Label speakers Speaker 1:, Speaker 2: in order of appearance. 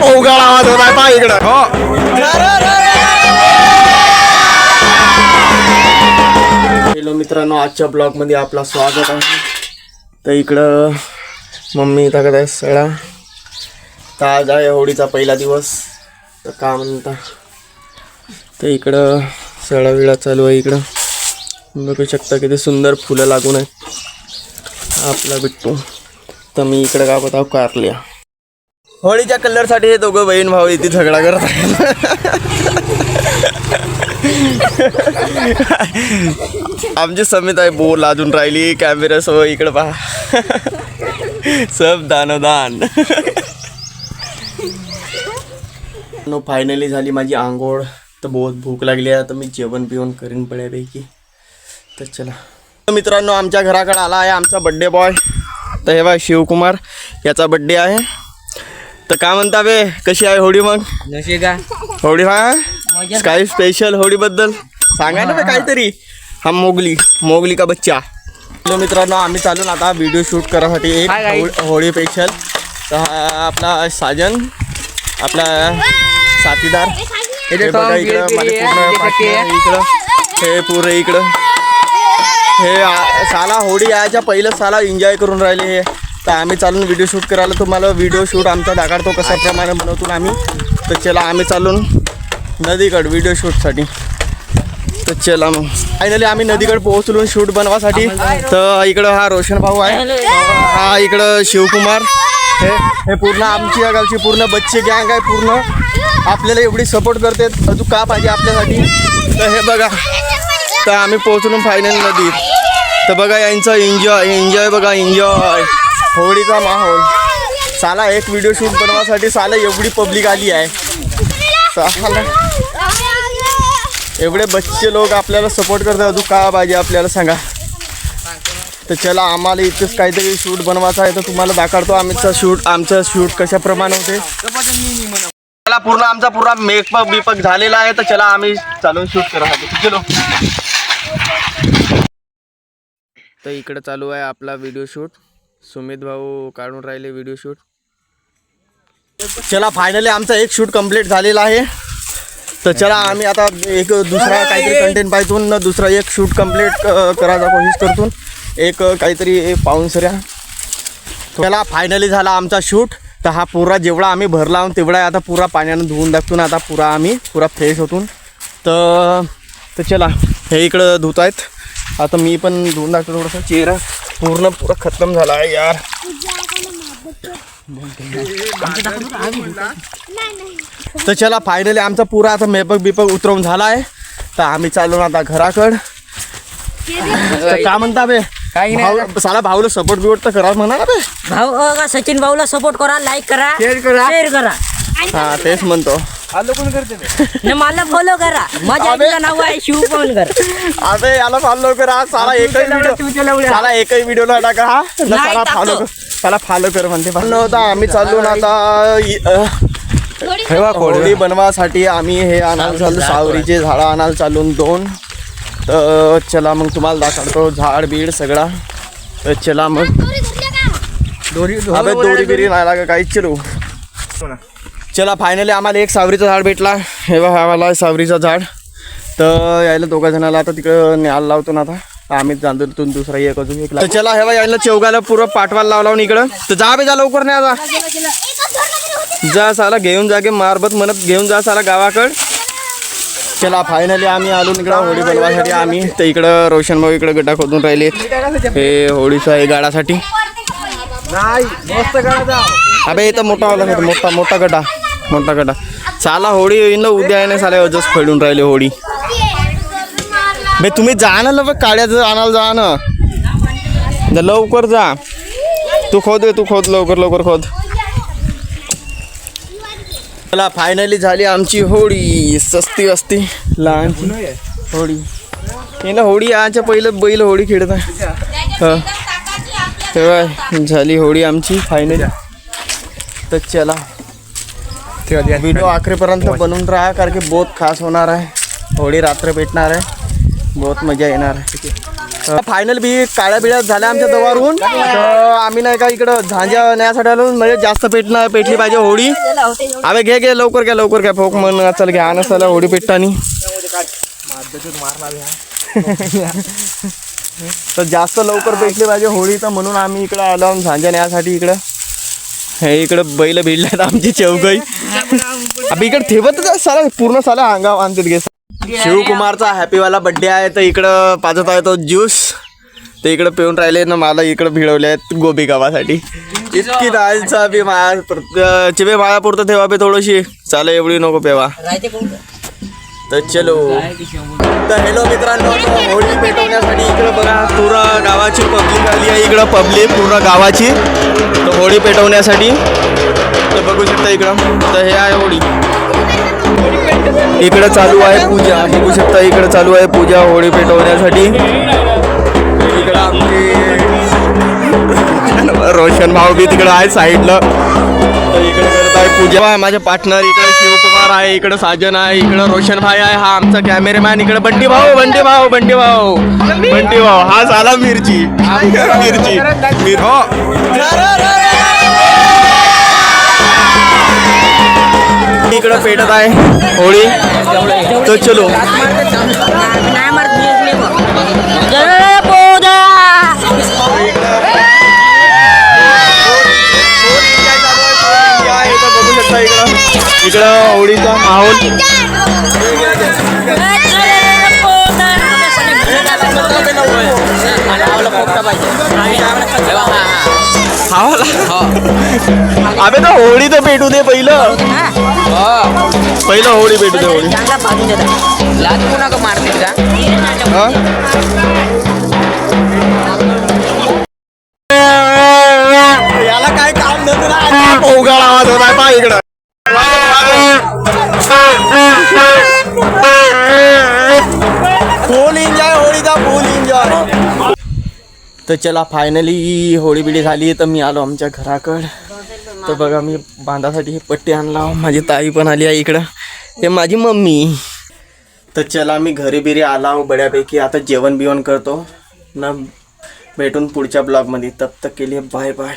Speaker 1: अवघड आवाज होता पहा इकडं. हॅलो मित्रांनो, आजच्या ब्लॉग मध्ये आपलं स्वागत आहे. तर इकडं मम्मी टाकत आहे सळा. तर आज आहे होळीचा पहिला दिवस. तर का म्हणता, तर इकडं सळा विळा चालू आहे. इकडं बघू शकता किती सुंदर फुलं लागून आहेत आपला बिट्टू. तर मी इकडं का बताव कारल्या. होळीच्या कलरसाठी हे दोघं बहीण भाऊ इथे झगडा करत आहेत. आमची समित आहे बोल अजून राहिली कॅमेरा सह. इकडं पहा सब दानोदान. फायनली झाली माझी आंघोळ. तर बहुत भूक लागली आहे. तर मी जेवण पिवण करीन बऱ्यापैकी. तर चला मित्रांनो, आमच्या घराकडे आला आहे आमचा बड्डे बॉय. तर हे बघा शिवकुमार, याचा बड्डे आहे. तर काय म्हणता बे, कशी आहे होळी मग?
Speaker 2: जशी का
Speaker 1: होळी हा काही स्पेशल होळीबद्दल सांगा ना बे काहीतरी. हा मोगली का बच्चा. हॅलो मित्रांनो, आम्ही चालून आता व्हिडिओ शूट करायसाठी एक होळी स्पेशल. तर हा आपला साजन, आपला साथीदार. हे बघा इकडं माझे पूर्ण इकडं हे पुरं इकडं हे साला होळी यायच्या पहिलं साला एन्जॉय करून राहिले हे. तर आम्ही चालून व्हिडिओ शूट करायला. तुम्हाला व्हिडिओ शूट आमचा दाखवतो कशाप्रमाणे बनवतो आम्ही. तर चला आम्ही चालून नदीकडे व्हिडिओ शूटसाठी. तर चला मग फायनली आम्ही नदीकडे पोहोचलो शूट बनवासाठी. तर इकडं हा रोशन भाऊ आहे, हा इकडं शिवकुमार. हे पूर्ण आमच्या गावची पूर्ण बच्चे गँग आहे. पूर्ण आपल्याला एवढी सपोर्ट करते, अजून का पाहिजे आपल्यासाठी. तर हे बघा, तर आम्ही पोहोचलो फायनल नदीत. तर बघा यांचं एन्जॉय बघा, एन्जॉय होळीचा माहोल. साला एक व्हिडिओ शूट बनवासाठी साला एवढी पब्लिक आली आहे. साला एवढे बच्चे लोक आपल्याला सपोर्ट करतात, अजून का पाहिजे आपल्याला सांगा. तर चला आम्हाला इथेच काहीतरी शूट बनवायचं आहे. तर तुम्हाला दाखवतो आमचं शूट कशाप्रमाणे होते. चला पूर्ण आमचा पूर्ण मेकअप बिपक झालेला आहे. तर चला आम्ही चालून शूट करायसाठी चलो. तर इकडे चालू आहे आपला व्हिडिओ शूट. सुमित भाऊ काढून राहिले व्हिडिओ शूट. चला फायनली आमचा एक शूट कंप्लीट झालेला आहे. तर चला आम्ही आता एक दुसरा काहीतरी कंटेंट पाहिजे, दुसरा एक शूट कंप्लीट करायचा कोशिश करतो. एक काहीतरी पाऊनसऱ्या. चला फायनली झाला आमचा शूट. तर हा पुरा जेवढा आम्ही भरला आहोत तेवढा आता पुरा पाण्यानं धुवून टाकतो. आता पुरा आम्ही पुरा फ्रेश होतो. तर चला हे इकडं धुत आहेत. आता मी पण धुवून टाकतो. थोडासा चेहरा पूर्ण पुरा खतम झाला आहे यार. तर चला फायनली आमचा पुरा आता मेकअप बिपक उतरवून झाला आहे. तर आम्ही चालू आता घराकडं. का म्हणता बे, साला भाऊला सपोर्ट बिपोर्ट तर करा म्हणा ना बे.
Speaker 2: भाऊ सचिन भाऊला सपोर्ट करा, लाईक करा, शेअर करा.
Speaker 1: हा तेच म्हणतो.
Speaker 2: मला फॉलो करा. माझ्या नाव आहे शिवकुमार.
Speaker 1: अबे याला फॉलो करा. साला एकही व्हिडिओ न टाका. हा साला फॉलो कर म्हणते. होता आम्ही चाललो ना आता होळी बनवासाठी. आम्ही हे आणायला चाललो, सावरीचे झाडं आणायला चालून 2. तर चला मग तुम्हाला दाखवतो झाड बीड सगळा. तर चला मग दोरी बिरी नाही लागा काहीच. चलो चला फायनली आम्हाला एक सावरीचं झाड भेटला. हे बघा आम्हाला सावरीचं झाड. तर यायला दोघा जणाला आता तिकडं न्यायला लावतो ना. आता आम्ही जाणतो दुसरा एक अजून एक. तर चला हे बघा यायला चौघाला पुरं पाठवायला लावला इकडं. तर जा बे जा लवकर नाही आता जा साला घेऊन जागे मारबत म्हणत घेऊन जा साला गावाकड. चला फायनली आम्ही आलो इकडं होळी बनवासाठी आम्ही. तर इकडं रोशन भाऊ इकडं गड्डा खोदून राहिले हे होळीचा हे गाडासाठी. अबे इथं मोठा वाला मोठा गड्डा साला होळी येईन ना उद्या आहे ना. साला अजच खेळून राहिले होळी. बे तुम्ही जा ना बघ काड्याचं आणायला जा ना. लवकर जा. तू खोद लवकर खोद. चला फायनली झाली आमची होळी. सस्ती वस्ती लहानची होळी. हे ना होळी याच्या पहिलं बैल होळी खेळत आहे. तेव्हा झाली होळी आमची फायनली. तर चला व्हिडिओ आखरीपर्यंत बनवून राहा, कारण की बहुत खास होणार आहे. होळी रात्र भेटणार आहे, बहुत मजा येणार आहे. फायनल बी काळ्या बिळ्या झाल्या आमच्या दवारून. तर आम्ही नाही का इकडं झांजा नेण्यासाठी आलो, म्हणजे जास्त पेटली पाहिजे होळी. अबे घे लवकर घ्या फोक म्हण चल घ्या नसाला होळी पेटतानी. तर जास्त लवकर पेटली पाहिजे होळी, तर म्हणून आम्ही इकडं आलो झांजा नेण्यासाठी. इकडं बैल भिडल्यात आमची चौघई. अबे इकडे ठेवत साला पूर्ण साला अंगाव आणतात घे. शिवकुमारचा हॅपीवाला बड्डे आहे, तर इकडं पाजत आहे तो ज्यूस. ते इकडं पिऊन राहिले ना, मला इकडं भिडवले आहेत गोबी गावासाठी. इतकी दालचा बी माया चिबे मायापुरतं ठेवा बे थोडीशी, चालेल एवढी नको पेवा. तर चलो. तर हॅलो मित्रांनो, होळी पेटवण्यासाठी इकडं बघा पूर्ण गावाची पब्लिक आली आहे. इकडं पब्लिक पूर्ण गावाची तर होळी पेटवण्यासाठी. तर बघू शकता इकडं. तर हे आहे होळी. इकडं चालू आहे पूजा, बघू शकता इकडं चालू आहे पूजा होळी पेटवण्यासाठी. इकडं आमचे रोशन भाऊ बी तिकडं आहे साईडला. तर इकडे करत आहे पूजा. माझे पार्टनर इकडे शिवकुमार आहे, इकडं साजन आहे, इकडं रोशन भाई आहे, हा आमचा कॅमेरामॅन. इकडे बंटी भाऊ हा झाला मिरची. इकडं पेटत आहे होळी. तर चलो. बघू शकता इकडं होळीचा माहोल. अबे तर होळी तर पेटू दे पहिलं होळी पेटू दे. होळी याला काय काम नव्हतं ना, पोगाळ आवाज होता पा इकडं. फुल एन्जॉय होळीचा, फुल एन्जॉय. तर चला फायनली होळी बिडी झाली. तर मी आलो आमच्या घराकडं. तर बघा मी बांधासाठी हे पट्टी आणला. माझी ताई पण आली आहे इकडं, हे माझी मम्मी. तर चला मी घरी बिरी आला बऱ्यापैकी. आता जेवण बिवण करतो ना, भेटून पुढच्या ब्लॉगमध्ये. तब तक के लिए बाय बाय.